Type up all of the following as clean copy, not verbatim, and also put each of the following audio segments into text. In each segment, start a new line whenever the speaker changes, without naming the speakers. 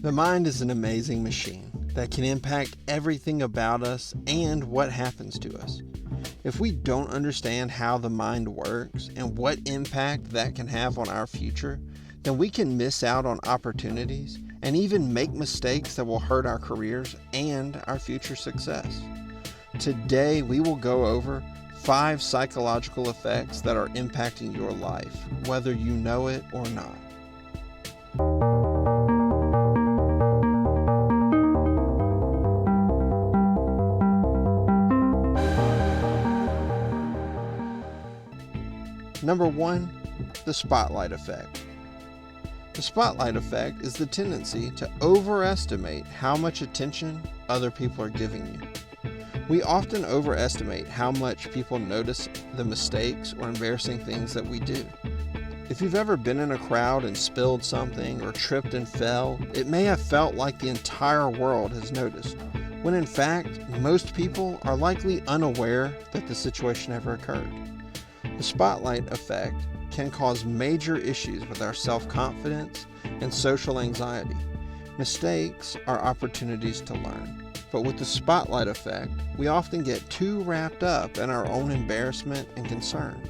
The mind is an amazing machine that can impact everything about us and what happens to us. If we don't understand how the mind works and what impact that can have on our future, then we can miss out on opportunities and even make mistakes that will hurt our careers and our future success. Today, we will go over 5 psychological effects that are impacting your life, whether you know it or not. Number 1, the spotlight effect. The spotlight effect is the tendency to overestimate how much attention other people are giving you. We often overestimate how much people notice the mistakes or embarrassing things that we do. If you've ever been in a crowd and spilled something or tripped and fell, it may have felt like the entire world has noticed, when in fact, most people are likely unaware that the situation ever occurred. The spotlight effect can cause major issues with our self-confidence and social anxiety. Mistakes are opportunities to learn, but with the spotlight effect, we often get too wrapped up in our own embarrassment and concern,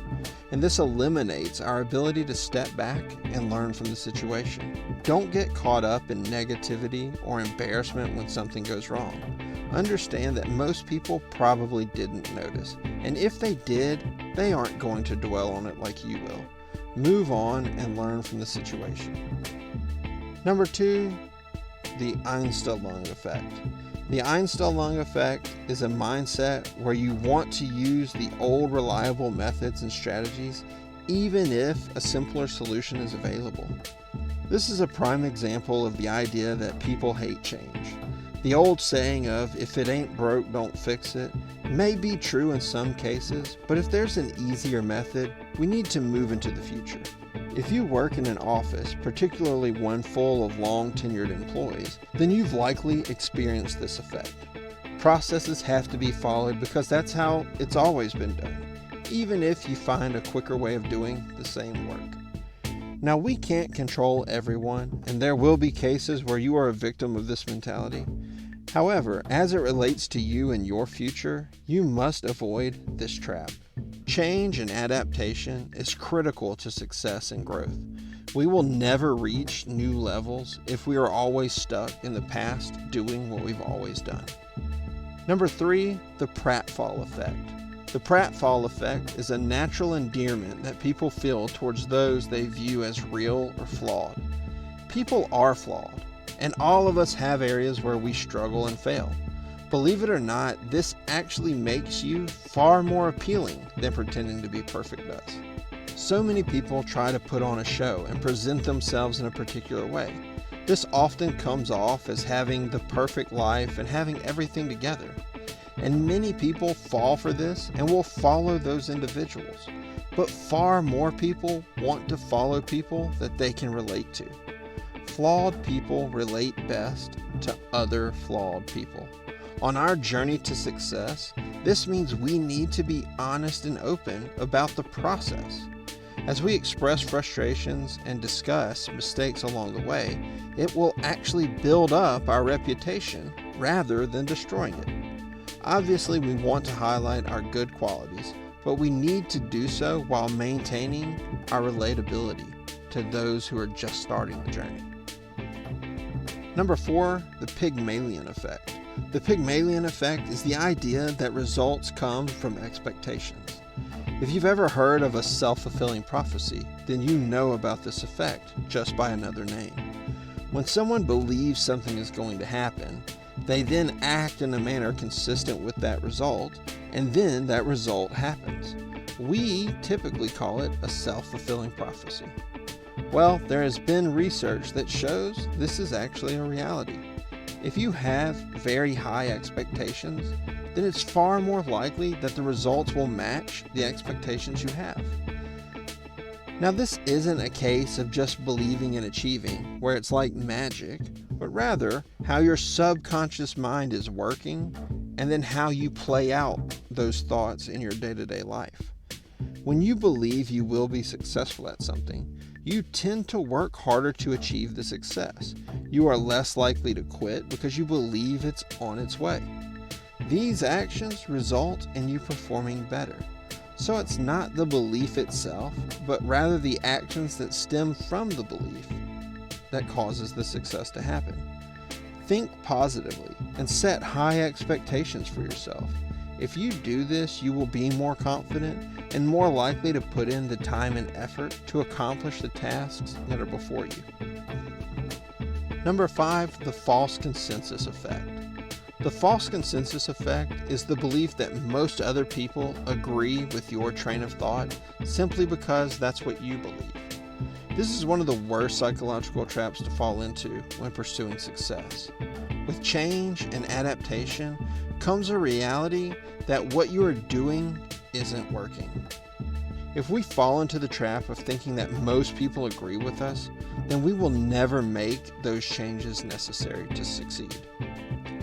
and this eliminates our ability to step back and learn from the situation. Don't get caught up in negativity or embarrassment when something goes wrong. Understand that most people probably didn't notice, and if they did, they aren't going to dwell on it like you will. Move on and learn from the situation. Number 2, the Einstellung Effect. The Einstellung Effect is a mindset where you want to use the old reliable methods and strategies even if a simpler solution is available. This is a prime example of the idea that people hate change. The old saying of, if it ain't broke, don't fix it, may be true in some cases, but if there's an easier method, we need to move into the future. If you work in an office, particularly one full of long-tenured employees, then you've likely experienced this effect. Processes have to be followed because that's how it's always been done, even if you find a quicker way of doing the same work. Now, we can't control everyone, and there will be cases where you are a victim of this mentality. However, as it relates to you and your future, you must avoid this trap. Change and adaptation is critical to success and growth. We will never reach new levels if we are always stuck in the past doing what we've always done. Number 3, the Prattfall Effect. The Prattfall Effect is a natural endearment that people feel towards those they view as real or flawed. People are flawed, and all of us have areas where we struggle and fail. Believe it or not, this actually makes you far more appealing than pretending to be perfect does. So many people try to put on a show and present themselves in a particular way. This often comes off as having the perfect life and having everything together. And many people fall for this and will follow those individuals. But far more people want to follow people that they can relate to. Flawed people relate best to other flawed people. On our journey to success, this means we need to be honest and open about the process. As we express frustrations and discuss mistakes along the way, it will actually build up our reputation rather than destroying it. Obviously, we want to highlight our good qualities, but we need to do so while maintaining our relatability to those who are just starting the journey. Number 4, the Pygmalion Effect. The Pygmalion Effect is the idea that results come from expectations. If you've ever heard of a self-fulfilling prophecy, then you know about this effect just by another name. When someone believes something is going to happen, they then act in a manner consistent with that result, and then that result happens. We typically call it a self-fulfilling prophecy. Well, there has been research that shows this is actually a reality. If you have very high expectations, then it's far more likely that the results will match the expectations you have. Now, this isn't a case of just believing and achieving, where it's like magic, but rather how your subconscious mind is working and then how you play out those thoughts in your day-to-day life. When you believe you will be successful at something, you tend to work harder to achieve the success. You are less likely to quit because you believe it's on its way. These actions result in you performing better. So it's not the belief itself, but rather the actions that stem from the belief that causes the success to happen. Think positively and set high expectations for yourself. If you do this, you will be more confident and more likely to put in the time and effort to accomplish the tasks that are before you. Number 5, the false consensus effect. The false consensus effect is the belief that most other people agree with your train of thought simply because that's what you believe. This is one of the worst psychological traps to fall into when pursuing success. With change and adaptation comes a reality that what you are doing isn't working. If we fall into the trap of thinking that most people agree with us, then we will never make those changes necessary to succeed.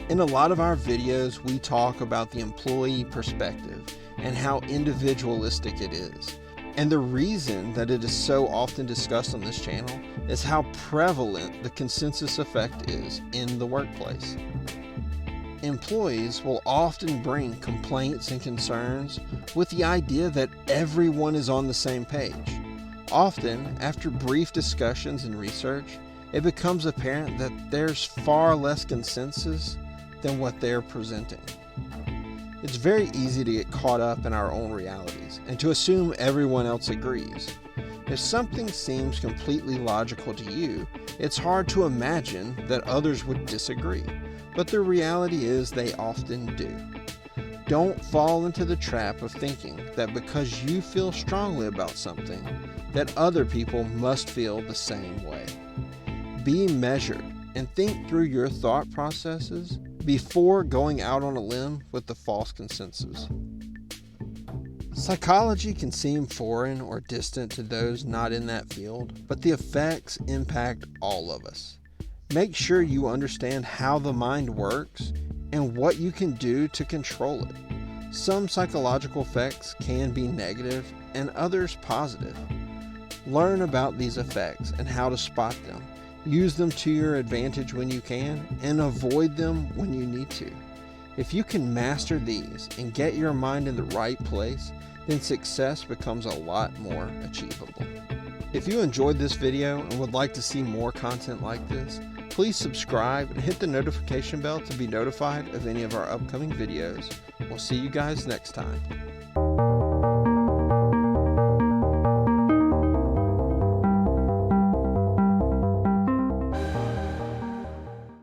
In a lot of our videos, we talk about the employee perspective and how individualistic it is. And the reason that it is so often discussed on this channel is how prevalent the consensus effect is in the workplace. Employees will often bring complaints and concerns with the idea that everyone is on the same page. Often, after brief discussions and research, it becomes apparent that there's far less consensus than what they're presenting. It's very easy to get caught up in our own realities and to assume everyone else agrees. If something seems completely logical to you, it's hard to imagine that others would disagree, but the reality is they often do. Don't fall into the trap of thinking that because you feel strongly about something, that other people must feel the same way. Be measured and think through your thought processes before going out on a limb with the false consensus. Psychology can seem foreign or distant to those not in that field, but the effects impact all of us. Make sure you understand how the mind works and what you can do to control it. Some psychological effects can be negative and others positive. Learn about these effects and how to spot them. Use them to your advantage when you can, and avoid them when you need to. If you can master these and get your mind in the right place, then success becomes a lot more achievable. If you enjoyed this video and would like to see more content like this, please subscribe and hit the notification bell to be notified of any of our upcoming videos. We'll see you guys next time.